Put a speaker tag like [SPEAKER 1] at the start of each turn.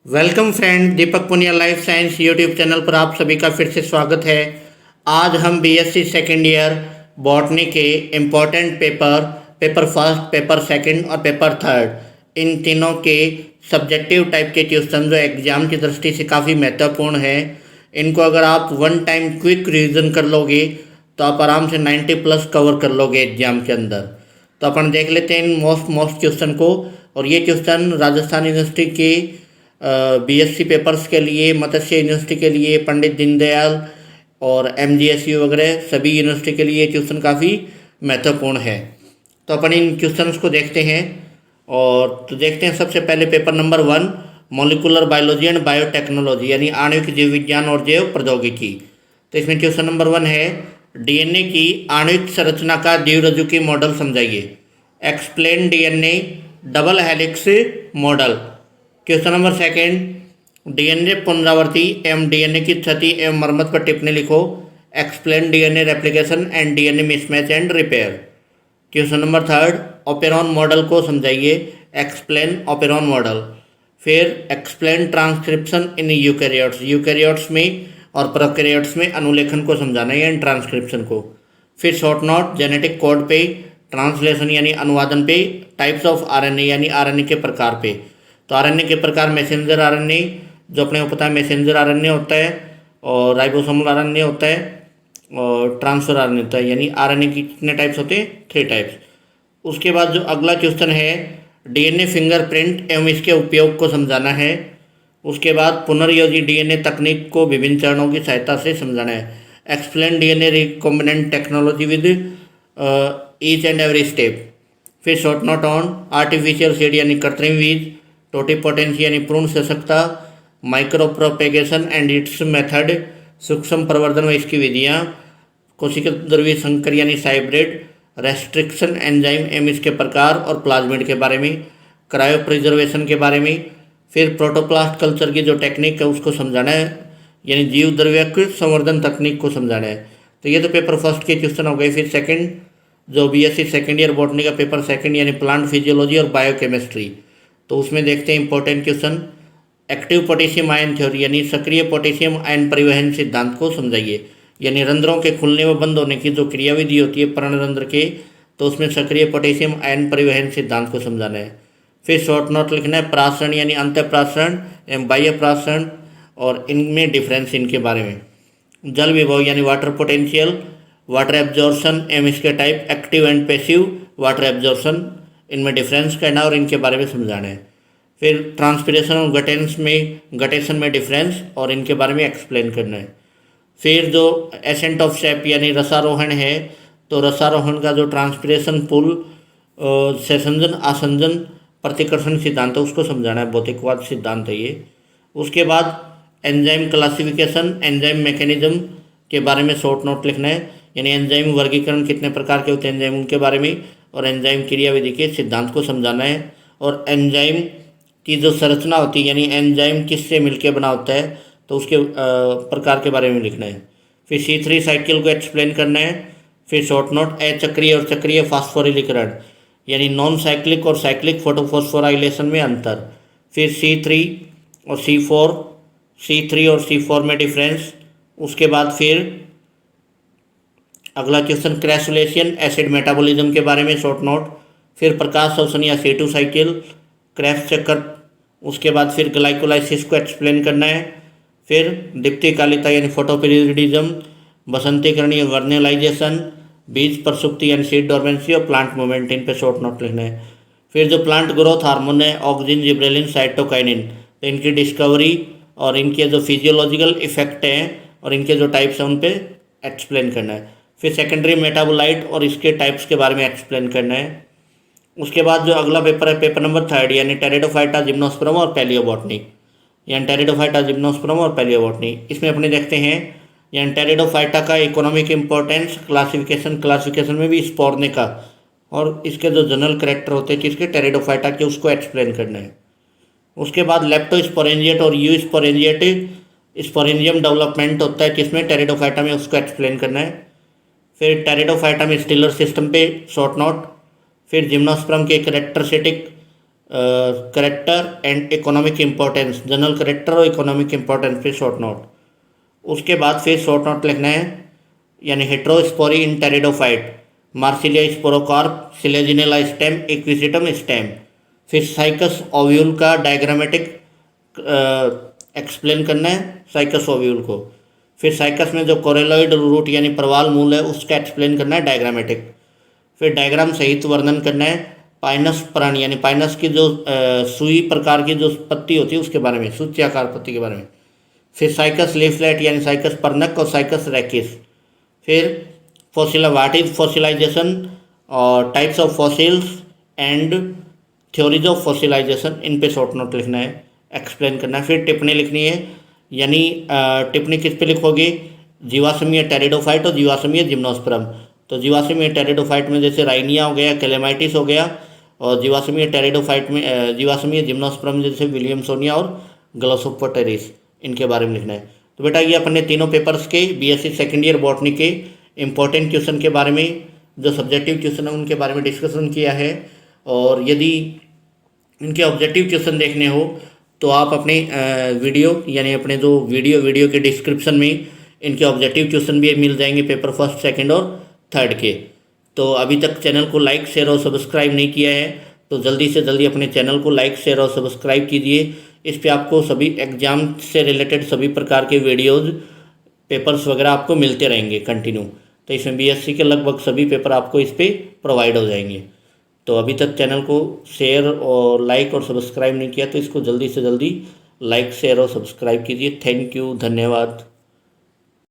[SPEAKER 1] Welcome friend, Deepak Punia life science YouTube channel पर आप सभी का फिर से स्वागत है। आज हम बीएससी सेकेंड ईयर बॉटनी के important paper first, paper second और पेपर थर्ड, इन तीनों के सब्जेक्टिव टाइप के क्वेश्चन जो एग्जाम की दृष्टि से काफ़ी महत्वपूर्ण है, इनको अगर आप वन टाइम क्विक रिवीजन कर लोगे तो आप आराम से 90+ कवर कर लोगे एग्जाम के अंदर। तो अपन देख लेते हैं इन मोस्ट क्वेश्चन को। और ये क्वेश्चन राजस्थान यूनिवर्सिटी के बीएससी पेपर्स के लिए, मत्स्य यूनिवर्सिटी के लिए, पंडित दीनदयाल और एमजीएसयू वगैरह सभी यूनिवर्सिटी के लिए क्वेश्चन काफ़ी महत्वपूर्ण है। तो अपन इन क्वेश्चंस को देखते हैं। और तो देखते हैं सबसे पहले paper number 1, molecular biology and biotechnology, यानी आणविक जीव विज्ञान और जैव प्रौद्योगिकी। तो इसमें क्वेश्चन नंबर 1 है, डीएनए की आणविक संरचना का द्विरज्जुकी मॉडल समझाइए। Explain DNA double helix model. Question number 2, DNA पुनरावृत्ति एवं डीएनए की क्षति एवं मरम्मत पर टिप्पणी लिखो। Explain DNA replication and DNA mismatch and repair. Question number 3, operon model को समझाइए। Explain operon model. फिर एक्सप्लेन ट्रांसक्रिप्शन इन यूकैरियोट्स में और प्रोकैरियोट्स में अनुलेखन को समझाना है, यानी ट्रांसक्रिप्शन को। फिर शॉर्ट नोट जेनेटिक कोड पे, ट्रांसलेशन यानी अनुवादन पे, टाइप्स ऑफ आरएनए यानी आरएनए के प्रकार पे। तो आरएनए के प्रकार मैसेंजर आरएनए, जो अपने को पता है मैसेंजर आरएनए होता है, और राइबोसोमल आरएनए होता है, और ट्रांसफर आरएनए होता है। यानी आरएनए की कितने टाइप्स होते हैं? 3 टाइप्स। उसके बाद जो अगला क्वेश्चन है, डीएनए फिंगरप्रिंट एवं इसके उपयोग को समझाना है। उसके बाद पुनर्योजी डीएनए तकनीक को विभिन्न चरणों की सहायता से समझाना है। Explain DNA recombinant technology with each and every step. फिर short note on artificial seed यानी कृत्रिम बीज, टोटिपोटेंसी यानी पूर्ण सशक्ता, micropropagation and its method, सूक्ष्म प्रवर्धन व इसकी विधियाँ, कोशिका द्रव्य संकर यानी हाइब्रिड, रेस्ट्रिक्शन एंजाइम एवं इसके प्रकार और प्लाज्मिड के बारे में, क्रायो प्रिजर्वेशन के बारे में। फिर प्रोटोप्लास्ट कल्चर की जो टेक्निक है उसको समझाना है, यानी जीव द्रव्यक संवर्धन तकनीक को समझाना है। तो ये तो पेपर फर्स्ट के क्वेश्चन हो गए। फिर सेकंड, जो बीएससी सेकेंड ईयर बॉटनी का पेपर सेकंड यानी प्लांट फिजियोलॉजी और बायोकेमिस्ट्री, तो उसमें देखते हैं important question. Active potassium ion theory यानी सक्रिय पोटेशियम आयन परिवहन सिद्धांत को समझाइए। यानी रंध्रों के खुलने व बंद होने की जो क्रियाविधि होती है पर्णरंध्र के, तो उसमें सक्रिय पोटेशियम आयन परिवहन सिद्धांत को समझाना है। फिर शॉर्ट नोट लिखना है, प्रासरण यानी अंतःप्रासरण एवं बाह्य प्रासरण और इनमें डिफरेंस इनके बारे में। जल विभव यानी वाटर पोटेंशियल, वाटर एब्जॉर्प्शन एवं इसके type, active and passive water absorption, इनमें डिफरेंस करना और इनके बारे में समझाना है। फिर ट्रांसपिरेशन और गटेशन में डिफरेंस और इनके बारे में एक्सप्लेन करना है। फिर जो एसेंट ऑफ शेप यानी रसारोहण है, तो रसारोहण का जो ट्रांसपिरेशन पुल, सेसंजन आसंजन प्रतिकर्षण सिद्धांत है उसको समझाना है, भौतिकवाद सिद्धांत है ये। उसके बाद एंजाइम क्लासिफिकेशन, एंजाइम मैकेनिज्म के बारे में शॉर्ट नोट लिखना है, यानी एंजाइम वर्गीकरण कितने प्रकार के होते हैं एंजाइम उनके बारे में, और एंजाइम क्रियाविधि के सिद्धांत को समझाना है। और एंजाइम की जो संरचना होती है, यानी एंजाइम किससे मिलकर बना होता है, तो उसके प्रकार के बारे में लिखना है। फिर C3 साइकिल को एक्सप्लेन करना है। फिर शॉर्ट नोट अचक्रीय और चक्रीय फास्फोरिलीकरण, यानी नॉन साइक्लिक और साइक्लिक फोटोफॉस्फोराइलेशन में अंतर। फिर C3 और C4 में डिफरेंस। उसके बाद फिर अगला क्वेश्चन, क्रैसुलेशन एसिड मेटाबॉलिज्म के बारे में शॉर्ट नोट। फिर प्रकाश शोषण या C2 साइकिल, क्रेब्स चक्कर। उसके बाद फिर ग्लाइकोलाइसिस को एक्सप्लेन करना है। फिर दीप्तिकालिता यानी फोटोपीरियडिज्म, बसंतीकरण या वर्नलाइजेशन, बीज प्रसुप्ति यानी सीड डोरमेंसी और प्लांट मूवमेंट, इन पे शॉर्ट नोट लिखना है। फिर जो प्लांट ग्रोथ हार्मोन है, ऑक्सिन, जिब्रेलिन, साइटोकाइनिन, तो इनकी डिस्कवरी और इनके जो फिजियोलॉजिकल इफेक्ट हैं और इनके जो टाइप्स हैं उन पे एक्सप्लेन करना है। फिर सेकेंडरी मेटाबोलाइट और इसके टाइप्स के बारे में एक्सप्लेन करना है। उसके बाद जो अगला पेपर है पेपर नंबर 3 यानी टेरिडोफाइटा, जिम्नोस्पर्म और पैलियोबॉटनी, यानी टेरिडोफाइटा, जिम्नोस्पर्म और पैलियोबॉटनी। इसमें अपने देखते हैं, यानी टेरिडोफाइटा का इकोनॉमिक इंपॉर्टेंस, क्लासिफिकेशन में भी स्पोर्ने का, और इसके जो जनरल करेक्टर होते हैं किसके, टेरिडोफाइटा के, उसको एक्सप्लेन करना है। उसके बाद लेप्टोस्पोरेंजिएट और यू स्पोरेंजियम डेवलपमेंट होता है किसमें, टेरिडोफाइटा में, उसको एक्सप्लेन करना है। फिर टेरिडोफाइटा में स्टिलर सिस्टम पे शॉर्ट नोट। फिर जिम्नोस्पर्म के characteristic character and economic importance, general character और इकोनॉमिक इम्पोर्टेंस पे शॉर्ट नोट। उसके बाद फिर शॉर्ट नोट लिखना है, यानी heterospory in pteridophyte, Marsilea sporocarp, Selaginella stem, Equisetum stem. फिर साइकस ओव्यूल का डायग्रामेटिक एक्सप्लेन करना है, साइकस ओव्यूल को। फिर साइकस में जो कोरेलॉइड रूट यानी प्रवाल मूल है उसका एक्सप्लेन करना है, डायग्रामेटिक। फिर डायग्राम सहित वर्णन करना है पाइनस प्राणी, यानी पाइनस की जो सुई प्रकार की जो पत्ती होती है उसके बारे में, सूच्याकार पत्ती के बारे में। फिर साइकस लीफलेट यानी साइकस पर्नक और साइकस रैकिस। फिर फॉसिला, व्हाट इज फॉसिलाइजेशन और types of fossils and theories of fossilization, इन पे शॉर्ट नोट लिखना है, एक्सप्लेन करना है। फिर टिप्पणी लिखनी है, यानी टिप्पणी किस पे लिखोगे, जीवाश्मीय टेरिडोफाइट और जीवाश्मीय जिम्नोस्पर्म। तो जीवाश्मीय टेरिडोफाइट में जैसे राइनिया हो गया, कैलेमाइटिस हो गया, और जीवाश्मीय टेरिडोफाइट में जीवाश्मीय जिम्नोस्पर्म जैसे विलियमसोनिया और ग्लोसोपोटेरिस, इनके बारे में लिखना है। तो बेटा ये अपने तीनों पेपर्स के बीएससी सेकेंड ईयर बॉटनी के इम्पोर्टेंट क्वेश्चन के बारे में, जो सब्जेक्टिव क्वेश्चन है उनके बारे में डिस्कशन किया है। और यदि इनके ऑब्जेक्टिव क्वेश्चन देखने हो तो आप अपने वीडियो, यानी अपने जो वीडियो के डिस्क्रिप्शन में इनके ऑब्जेक्टिव क्वेश्चन भी मिल जाएंगे, पेपर फर्स्ट, सेकंड और थर्ड के। तो अभी तक चैनल को लाइक, शेयर और सब्सक्राइब नहीं किया है तो जल्दी से जल्दी अपने चैनल को लाइक, शेयर और सब्सक्राइब कीजिए। इस पे आपको सभी एग्जाम से रिलेटेड सभी प्रकार के वीडियोज़, पेपर्स वगैरह आपको मिलते रहेंगे कंटिन्यू। तो इसमें बीएससी के लगभग सभी पेपर आपको इस पर प्रोवाइड हो जाएंगे। तो अभी तक चैनल को शेयर और लाइक और सब्सक्राइब नहीं किया तो इसको जल्दी से जल्दी लाइक, शेयर और सब्सक्राइब कीजिए। थैंक यू, धन्यवाद।